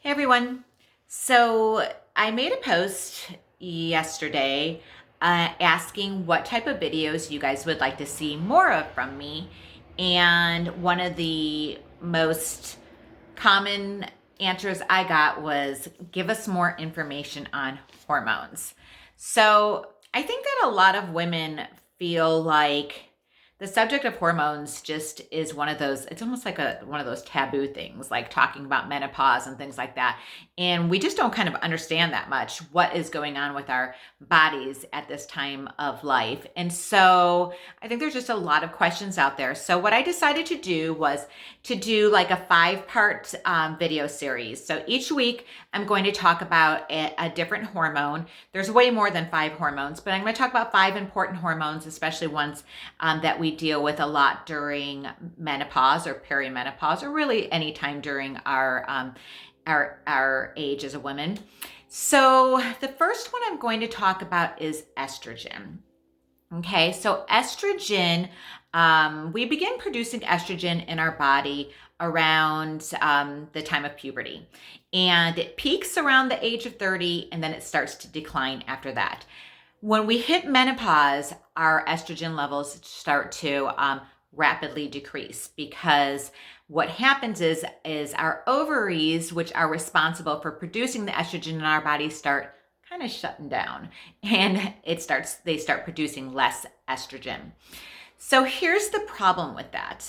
Hey everyone. So I made a post yesterday asking what type of videos you guys would like to see more of from me. And one of the most common answers I got was give us more information on hormones. So I think that a lot of women feel like the subject of hormones just is one of those, it's almost like one of those taboo things, like talking about menopause and things like that. And we just don't kind of understand that much what is going on with our bodies at this time of life. And so I think there's just a lot of questions out there. So what I decided to do was to do like a 5-part video series. So each week I'm going to talk about a different hormone. There's way more than 5 hormones, but I'm going to talk about 5 important hormones, especially ones that we deal with a lot during menopause or perimenopause, or really any time during our age as a woman. So the first one I'm going to talk about is estrogen. Okay, so estrogen, we begin producing estrogen in our body around the time of puberty. And it peaks around the age of 30, and then it starts to decline after that. When we hit menopause, our estrogen levels start to rapidly decrease, because what happens is our ovaries, which are responsible for producing the estrogen in our body, start kind of shutting down, and they start producing less estrogen. So here's the problem with that.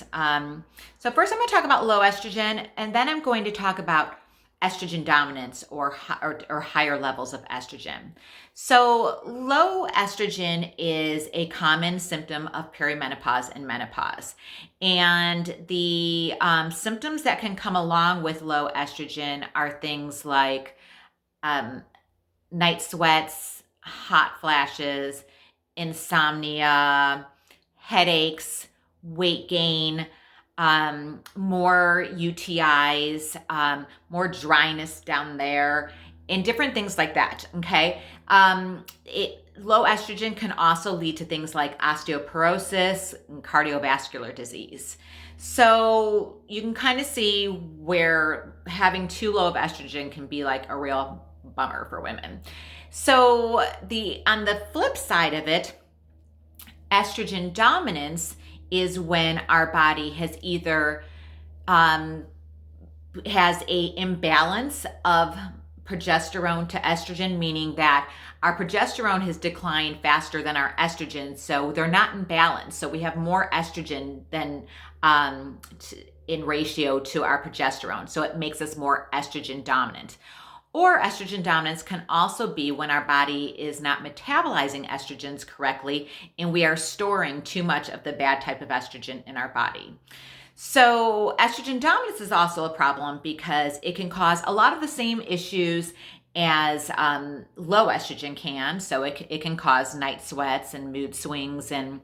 So first I'm going to talk about low estrogen, and then I'm going to talk about estrogen dominance or higher levels of estrogen. So low estrogen is a common symptom of perimenopause and menopause. And the symptoms that can come along with low estrogen are things like night sweats, hot flashes, insomnia, headaches, weight gain, more UTIs, more dryness down there, and different things like that. Okay. Low estrogen can also lead to things like osteoporosis and cardiovascular disease. So you can kind of see where having too low of estrogen can be like a real bummer for women. So on the flip side of it, estrogen dominance is when our body has either has a imbalance of progesterone to estrogen, meaning that our progesterone has declined faster than our estrogen, so they're not in balance. So we have more estrogen than in ratio to our progesterone, so it makes us more estrogen dominant. Or estrogen dominance can also be when our body is not metabolizing estrogens correctly, and we are storing too much of the bad type of estrogen in our body. So estrogen dominance is also a problem because it can cause a lot of the same issues as low estrogen can. So it can cause night sweats and mood swings and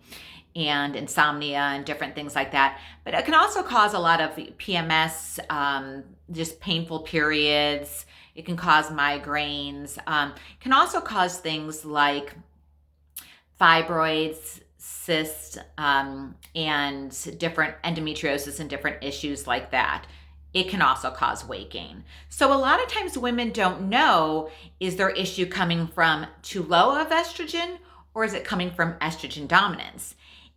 insomnia and different things like that. But it can also cause a lot of PMS, just painful periods. It can cause migraines. Can also cause things like fibroids, cysts, and different endometriosis and different issues like that. It can also cause weight gain. So a lot of times women don't know, is their issue coming from too low of estrogen, or is it coming from estrogen dominance?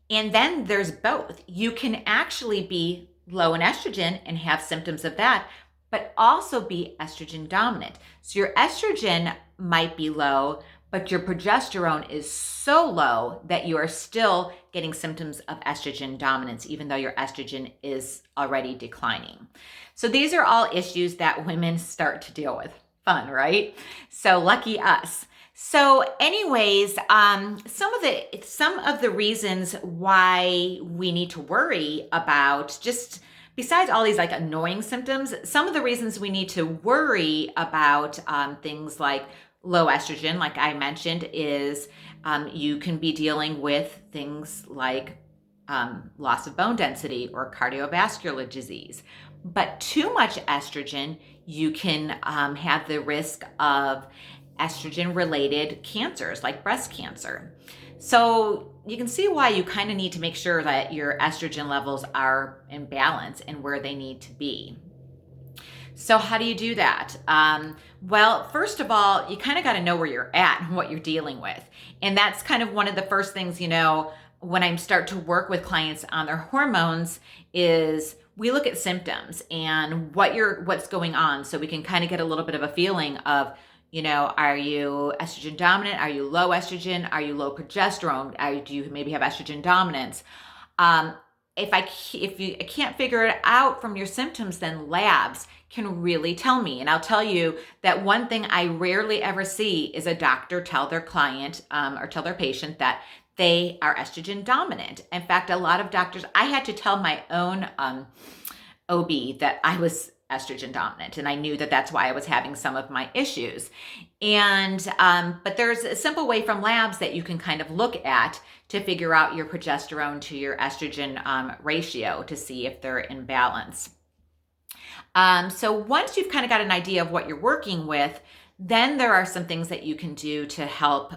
And then there's both. You can actually be low in estrogen and have symptoms of that, but also be estrogen dominant. So your estrogen might be low, but your progesterone is so low that you are still getting symptoms of estrogen dominance, even though your estrogen is already declining. So these are all issues that women start to deal with. Fun, right? So lucky us. So anyways, some of the reasons why we need to worry about, just besides all these like annoying symptoms, some of the reasons we need to worry about things like low estrogen, like I mentioned, is you can be dealing with things like loss of bone density or cardiovascular disease. But too much estrogen, you can have the risk of estrogen-related cancers like breast cancer. So you can see why you kind of need to make sure that your estrogen levels are in balance and where they need to be. So how do you do that? Well, first of all, you kind of got to know where you're at and what you're dealing with. And that's kind of one of the first things, when I start to work with clients on their hormones is we look at symptoms and what's going on, so we can kind of get a little bit of a feeling of, are you estrogen dominant? Are you low estrogen? Are you low progesterone? Do you maybe have estrogen dominance? If I can't figure it out from your symptoms, then labs can really tell me. And I'll tell you that one thing I rarely ever see is a doctor tell their client or tell their patient that they are estrogen dominant. In fact, a lot of doctors, I had to tell my own OB that I was estrogen dominant, and I knew that that's why I was having some of my issues. And but there's a simple way from labs that you can kind of look at to figure out your progesterone to your estrogen ratio to see if they're in balance. So once you've kind of got an idea of what you're working with, then there are some things that you can do to help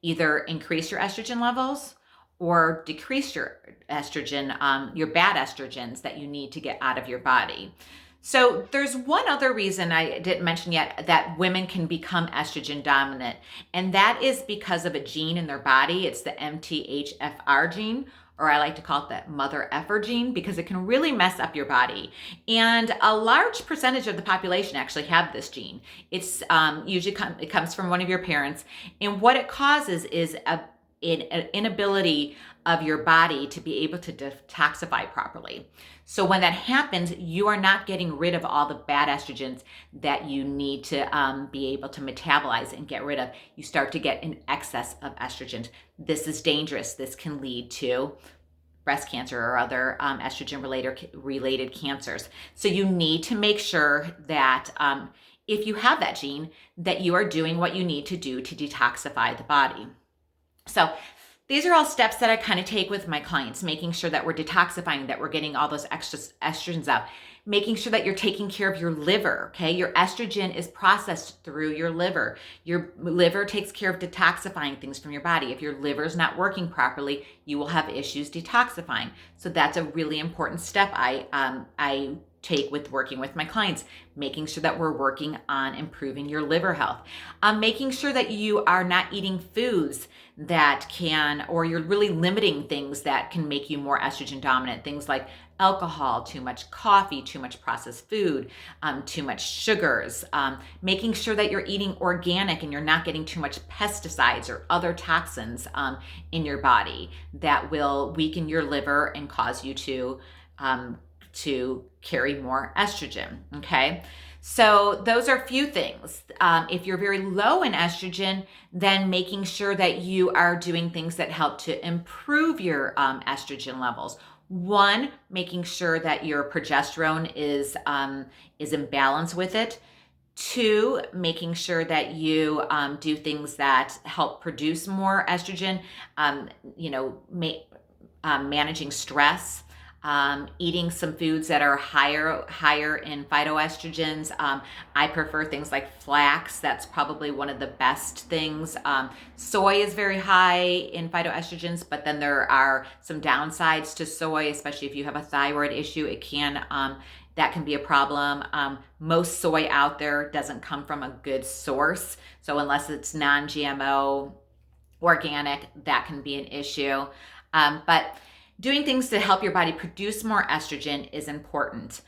either increase your estrogen levels or decrease your estrogen, your bad estrogens that you need to get out of your body. So there's one other reason I didn't mention yet that women can become estrogen dominant, and that is because of a gene in their body. It's the Mthfr gene, or I like to call it the Mthfr gene, because it can really mess up your body. And a large percentage of the population actually have this gene. It's usually it comes from one of your parents, and what it causes is an inability of your body to be able to detoxify properly. So when that happens, you are not getting rid of all the bad estrogens that you need to be able to metabolize and get rid of. You start to get an excess of estrogens. This is dangerous. This can lead to breast cancer or other estrogen related cancers. So you need to make sure that if you have that gene, that you are doing what you need to do to detoxify the body. So these are all steps that I kind of take with my clients, making sure that we're detoxifying, that we're getting all those extra estrogens out, making sure that you're taking care of your liver, okay? Your estrogen is processed through your liver. Your liver takes care of detoxifying things from your body. If your liver is not working properly, you will have issues detoxifying. So that's a really important step I take with working with my clients, making sure that we're working on improving your liver health, making sure that you are not eating foods that can, or you're really limiting things that can make you more estrogen dominant, things like alcohol, too much coffee, too much processed food, too much sugars, making sure that you're eating organic and you're not getting too much pesticides or other toxins in your body that will weaken your liver and cause you to carry more estrogen, okay? So those are a few things. If you're very low in estrogen, then making sure that you are doing things that help to improve your estrogen levels. One, making sure that your progesterone is in balance with it. Two, making sure that you do things that help produce more estrogen, managing stress, eating some foods that are higher in phytoestrogens. I prefer things like flax. That's probably one of the best things. Soy is very high in phytoestrogens, but then there are some downsides to soy, especially if you have a thyroid issue. It can that can be a problem. Most soy out there doesn't come from a good source, so unless it's non-GMO, organic, that can be an issue. But doing things to help your body produce more estrogen is important.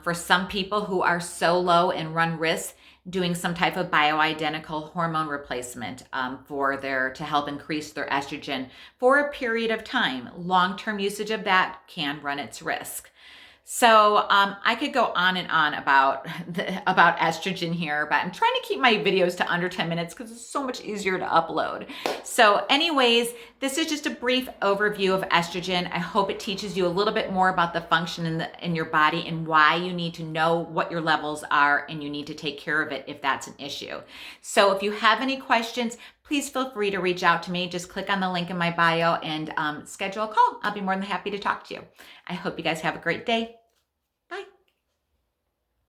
For some people who are so low and run risks, doing some type of bioidentical hormone replacement to help increase their estrogen for a period of time. Long-term usage of that can run its risk. So I could go on and on about estrogen here, but I'm trying to keep my videos to under 10 minutes because it's so much easier to upload. So anyways, this is just a brief overview of estrogen. I hope it teaches you a little bit more about the function in your body and why you need to know what your levels are and you need to take care of it if that's an issue. So if you have any questions, please feel free to reach out to me. Just click on the link in my bio and schedule a call. I'll be more than happy to talk to you. I hope you guys have a great day.